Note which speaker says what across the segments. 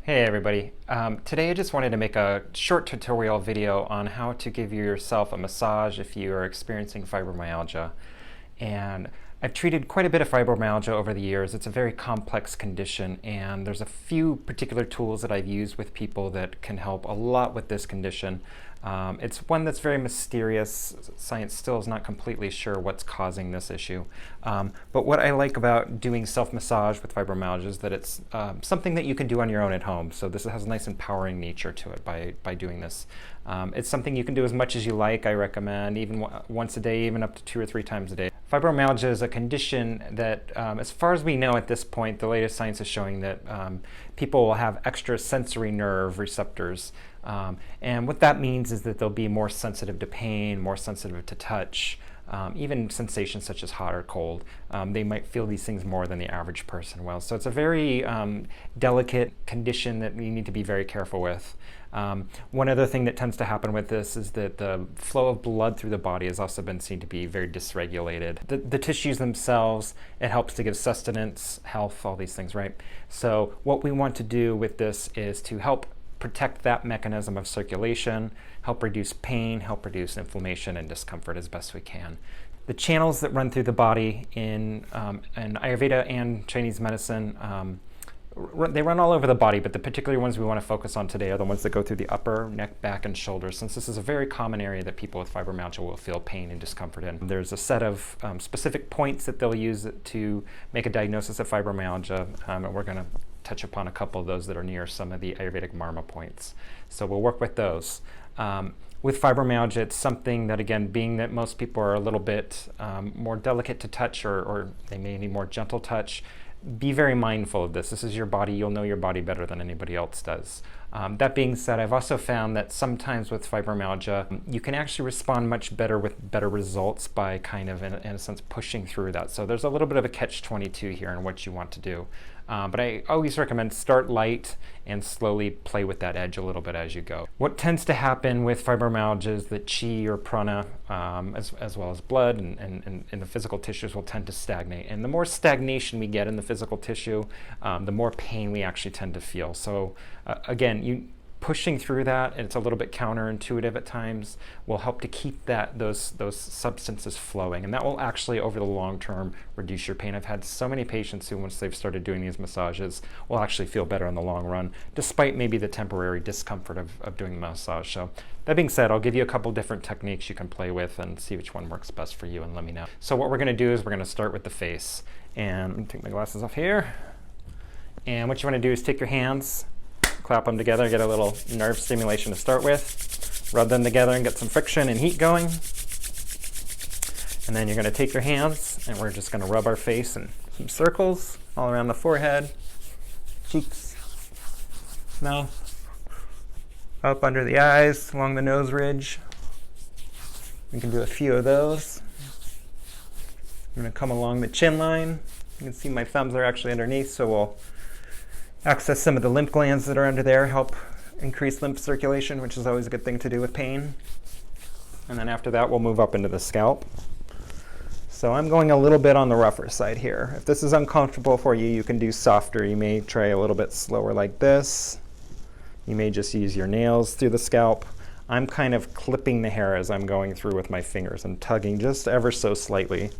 Speaker 1: Hey everybody, today I just wanted to make a short tutorial video on how to give yourself a massage if you are experiencing fibromyalgia. And I've treated quite a bit of fibromyalgia over the years. It's a very complex condition, and there's a few particular tools that I've used with people that can help a lot with this condition. It's one that's very mysterious. Science still is not completely sure what's causing this issue. But what I like about doing self-massage with fibromyalgia is that it's something that you can do on your own at home. So this has a nice empowering nature to it by doing this. It's something you can do as much as you like. I recommend even once a day, even up to 2 or 3 times a day. Fibromyalgia is a condition that, as far as we know at this point, the latest science is showing that people will have extra sensory nerve receptors. And what that means is that they'll be more sensitive to pain, more sensitive to touch, even sensations such as hot or cold. They might feel these things more than the average person will. So it's a very delicate condition that we need to be very careful with. One other thing that tends to happen with this is that the flow of blood through the body has also been seen to be very dysregulated. The tissues themselves, it helps to give sustenance, health, all these things, right? So what we want to do with this is to help protect that mechanism of circulation, help reduce pain, help reduce inflammation and discomfort as best we can. The channels that run through the body in Ayurveda and Chinese medicine, they run all over the body, but the particular ones we want to focus on today are the ones that go through the upper, neck, back, and shoulders, since this is a very common area that people with fibromyalgia will feel pain and discomfort in. There's a set of specific points that they'll use to make a diagnosis of fibromyalgia, and we're going to touch upon a couple of those that are near some of the Ayurvedic Marma points. So we'll work with those. With fibromyalgia, it's something that, again, being that most people are a little bit more delicate to touch, or they may need more gentle touch, be very mindful of this. This is your body. You'll know your body better than anybody else does. That being said, I've also found that sometimes with fibromyalgia, you can actually respond much better with better results by kind of, in a sense, pushing through that. So there's a little bit of a catch-22 here in what you want to do. But I always recommend start light and slowly play with that edge a little bit as you go. What tends to happen with fibromyalgia is that chi or prana, as well as blood and the physical tissues, will tend to stagnate. And the more stagnation we get in the physical tissue, the more pain we actually tend to feel. So again, pushing through that, and it's a little bit counterintuitive at times, will help to keep those substances flowing, and that will actually over the long term reduce your pain. I've had so many patients who, once they've started doing these massages, will actually feel better in the long run, despite maybe the temporary discomfort of doing the massage. So that being said, I'll give you a couple different techniques you can play with and see which one works best for you, and let me know. So what we're going to do is we're going to start with the face, and let me take my glasses off here. And what you want to do is take your hands, clap them together, get a little nerve stimulation to start with, rub them together and get some friction and heat going. And then you're going to take your hands and we're just going to rub our face in some circles all around the forehead, cheeks, mouth, up under the eyes, along the nose ridge. We can do a few of those. I'm going to come along the chin line. You can see my thumbs are actually underneath, so we'll access some of the lymph glands that are under there, help increase lymph circulation, which is always a good thing to do with pain. And then after that, we'll move up into the scalp. So I'm going a little bit on the rougher side here. If this is uncomfortable for you, you can do softer. You may try a little bit slower like this. You may just use your nails through the scalp. I'm kind of clipping the hair as I'm going through with my fingers and tugging just ever so slightly.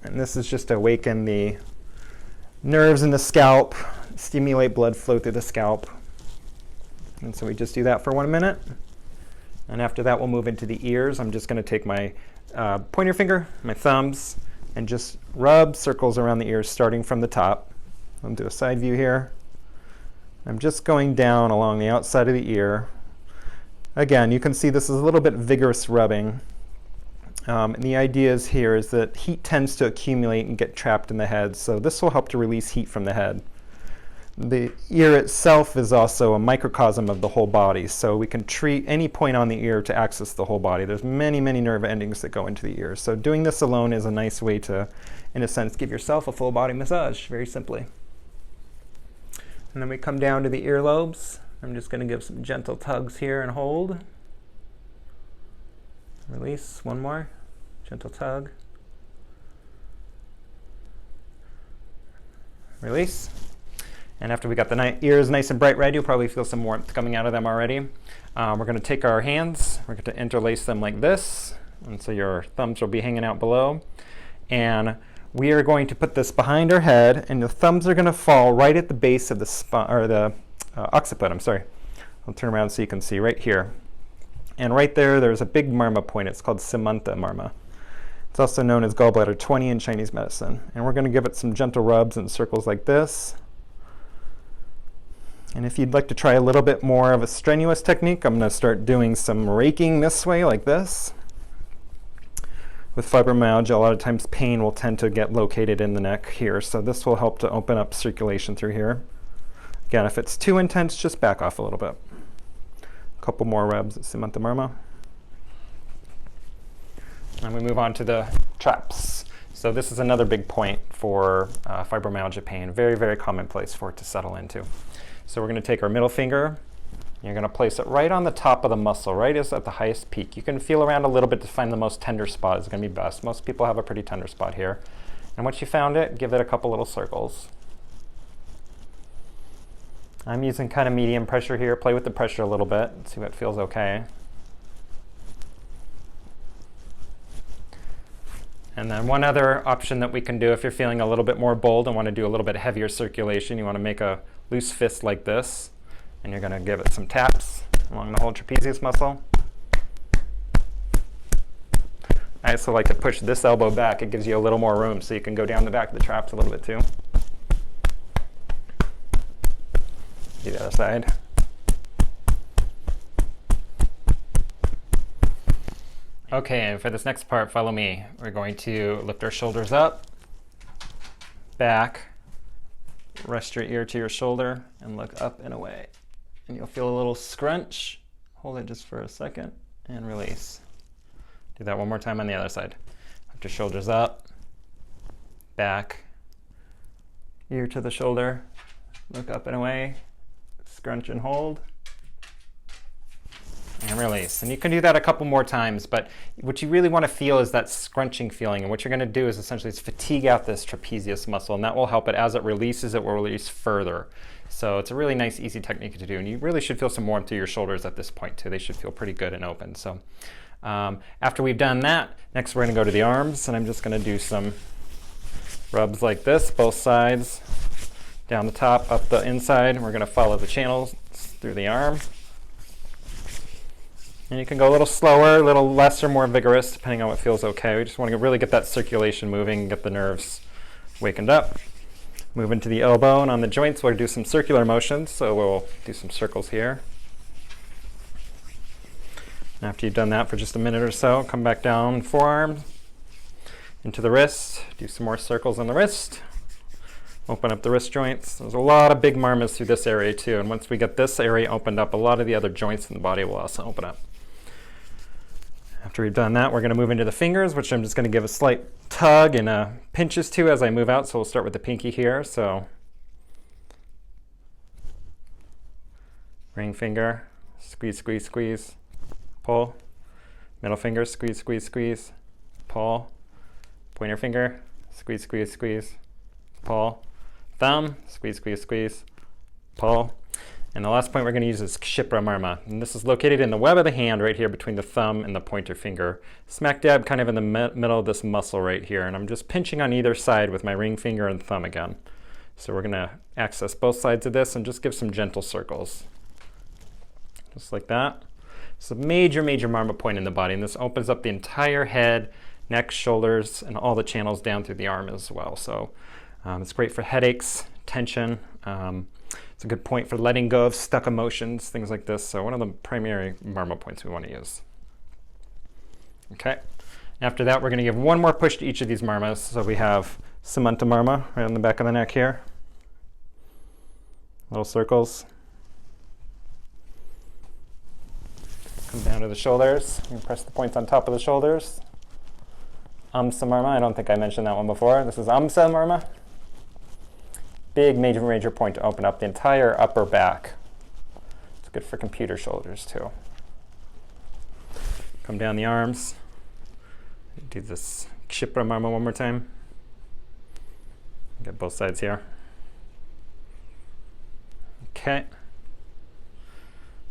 Speaker 1: And this is just to awaken the nerves in the scalp, stimulate blood flow through the scalp. And so we just do that for 1 minute. And after that, we'll move into the ears. I'm just going to take my pointer finger, my thumbs, and just rub circles around the ears, starting from the top. I'll do a side view here. I'm just going down along the outside of the ear. Again, you can see this is a little bit vigorous rubbing. And the idea is here is that heat tends to accumulate and get trapped in the head, so this will help to release heat from the head. The ear itself is also a microcosm of the whole body, so we can treat any point on the ear to access the whole body. There's many, many nerve endings that go into the ear, so doing this alone is a nice way to, in a sense, give yourself a full body massage, very simply. And then we come down to the earlobes. I'm just going to give some gentle tugs here and hold. Release, one more. Gentle tug. Release. And after we got the ears nice and bright red, you'll probably feel some warmth coming out of them already. We're going to take our hands, we're going to interlace them like this, and so your thumbs will be hanging out below. And we are going to put this behind our head, and the thumbs are going to fall right at the base of the spine, or the occiput, I'm sorry. I'll turn around so you can see right here. And right there, there's a big marma point. It's called Samanta marma. It's also known as gallbladder 20 in Chinese medicine. And we're going to give it some gentle rubs and circles like this. And if you'd like to try a little bit more of a strenuous technique, I'm going to start doing some raking this way like this. With fibromyalgia, a lot of times pain will tend to get located in the neck here, so this will help to open up circulation through here. Again, if it's too intense, just back off a little bit. A couple more rubs at Samanta marma. And we move on to the traps. So this is another big point for fibromyalgia pain. Very, very common place for it to settle into. So we're going to take our middle finger. You're going to place it right on the top of the muscle, right as at the highest peak. You can feel around a little bit to find the most tender spot is going to be best. Most people have a pretty tender spot here. And once you found it, give it a couple little circles. I'm using kind of medium pressure here. Play with the pressure a little bit and see what feels okay. And then one other option that we can do if you're feeling a little bit more bold and want to do a little bit heavier circulation, you want to make a loose fist like this. And you're going to give it some taps along the whole trapezius muscle. I also like to push this elbow back. It gives you a little more room so you can go down the back of the traps a little bit too. Do the other side. Okay, and for this next part, follow me. We're going to lift our shoulders up, back, rest your ear to your shoulder, and look up and away. And you'll feel a little scrunch. Hold it just for a second and release. Do that one more time on the other side. Lift your shoulders up, back, ear to the shoulder, look up and away, scrunch and hold, and release. And you can do that a couple more times, but what you really want to feel is that scrunching feeling. And what you're going to do is essentially fatigue out this trapezius muscle, and that will help it. As it releases, it will release further. So it's a really nice, easy technique to do. And you really should feel some warmth through your shoulders at this point too. They should feel pretty good and open. So after we've done that, next we're going to go to the arms, and I'm just going to do some rubs like this, both sides, down the top, up the inside. And we're going to follow the channels through the arm. And you can go a little slower, a little less or more vigorous, depending on what feels okay. We just want to really get that circulation moving, get the nerves wakened up. Move into the elbow, and on the joints we'll do some circular motions, so we'll do some circles here. After you've done that for just a minute or so, come back down forearm, into the wrist, do some more circles on the wrist. Open up the wrist joints. There's a lot of big marmas through this area too, and once we get this area opened up, a lot of the other joints in the body will also open up. After we've done that, we're going to move into the fingers, which I'm just going to give a slight tug and pinches to as I move out. So we'll start with the pinky here. So ring finger, squeeze, squeeze, squeeze, pull. Middle finger, squeeze, squeeze, squeeze, pull. Pointer finger, squeeze, squeeze, squeeze, pull. Thumb, squeeze, squeeze, squeeze, pull. And the last point we're going to use is Kshipa marma. And this is located in the web of the hand right here between the thumb and the pointer finger. Smack dab kind of in the middle of this muscle right here. And I'm just pinching on either side with my ring finger and thumb again. So we're going to access both sides of this and just give some gentle circles. Just like that. It's a major, major marma point in the body. And this opens up the entire head, neck, shoulders, and all the channels down through the arm as well. So it's great for headaches, tension. It's a good point for letting go of stuck emotions, things like this. So one of the primary marma points we want to use. Okay. After that, we're going to give one more push to each of these marmas. So we have Samanta marma right on the back of the neck here. Little circles. Come down to the shoulders. You press the points on top of the shoulders. Amsa marma. I don't think I mentioned that one before. This is Amsa marma. Big, major, major point to open up the entire upper back. It's good for computer shoulders too. Come down the arms. Do this Kshipa marma one more time. Get both sides here. Okay.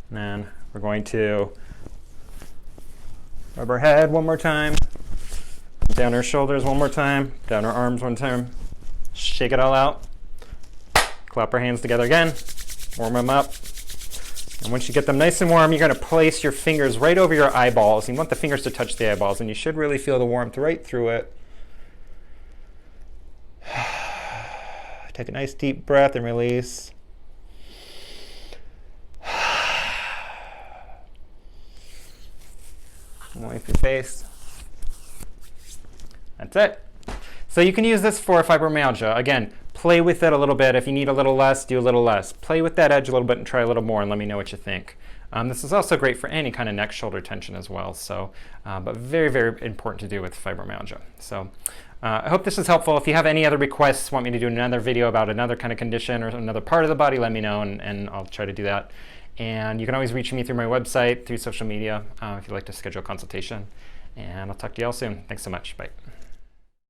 Speaker 1: And then we're going to rub our head one more time, down our shoulders one more time, down our arms one time, shake it all out, clap our hands together again, warm them up. And once you get them nice and warm, you're going to place your fingers right over your eyeballs. You want the fingers to touch the eyeballs, and you should really feel the warmth right through it. Take a nice deep breath and release. Wipe your face. That's it. So you can use this for fibromyalgia. Again, play with it a little bit. If you need a little less, do a little less. Play with that edge a little bit and try a little more and let me know what you think. This is also great for any kind of neck shoulder tension as well. So, but very, very important to do with fibromyalgia. So I hope this is helpful. If you have any other requests, want me to do another video about another kind of condition or another part of the body, let me know and I'll try to do that. And you can always reach me through my website, through social media, if you'd like to schedule a consultation. And I'll talk to you all soon. Thanks so much. Bye.